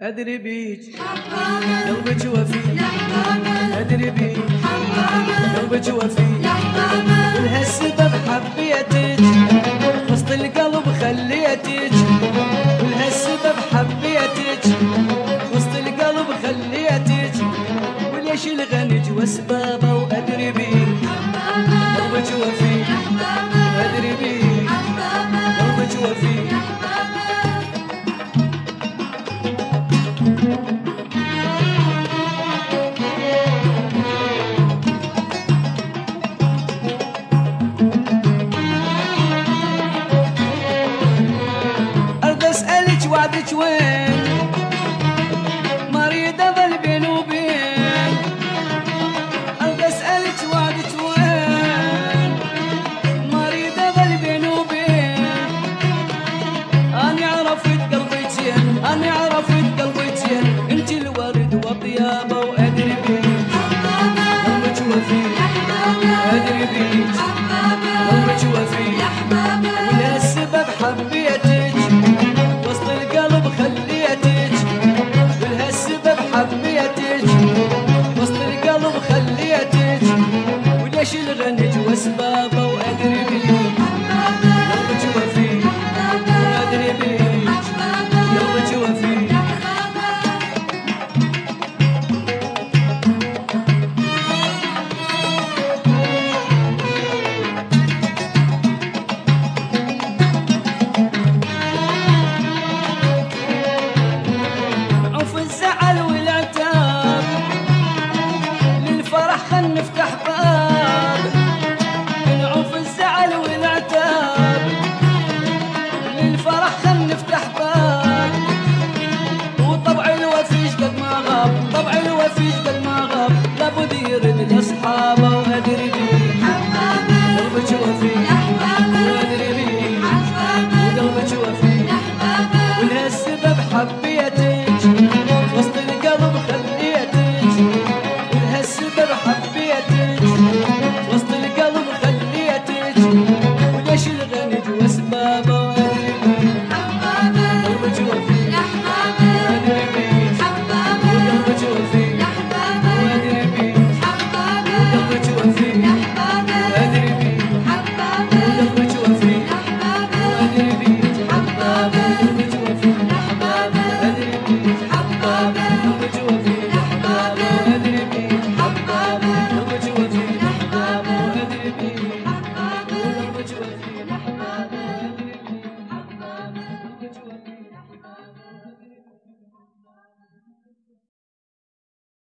أدري بيك قلبك وفي، أدري بيك قلبك وفي، ولهالسبب حبيتك وسط القلب خليتك، ولهالسبب حبيتك وسط القلب خليتك، وليش الغنج واسبابه وأدري بيك قلبك وفي، أدري بيك قلبك وفي. أسألك وعدك وين مريضة ظل بين وبين، أبغى أسألك وعدك وين مريضة ظل بين وبين، أنا عرفت قلبي زين، أنا عرفت قلبي زين، أنت الورد وطيابه وأدري بيك قلبك وفي، أدري بيك قلبك وفي، ولهالسبب حبيتك وسط القلب خليتك، ولهالسبب حبيتك وسط القلب خليتك، وليش الغنج واسبابه وأدري بيك قلبك وفي، أدري بيك قلبك وفي. نفتح باب نعوف الزعل والعتاب، للفرح خل نفتح باب، وطبع الوفيش قد ما غاب، طبع الوفيش قد ما غاب، لابد يرد لاصحابه وأدري بيك قلبك وفي، وأدري بيك وقلبك وفي، ولهالسبب حبيتك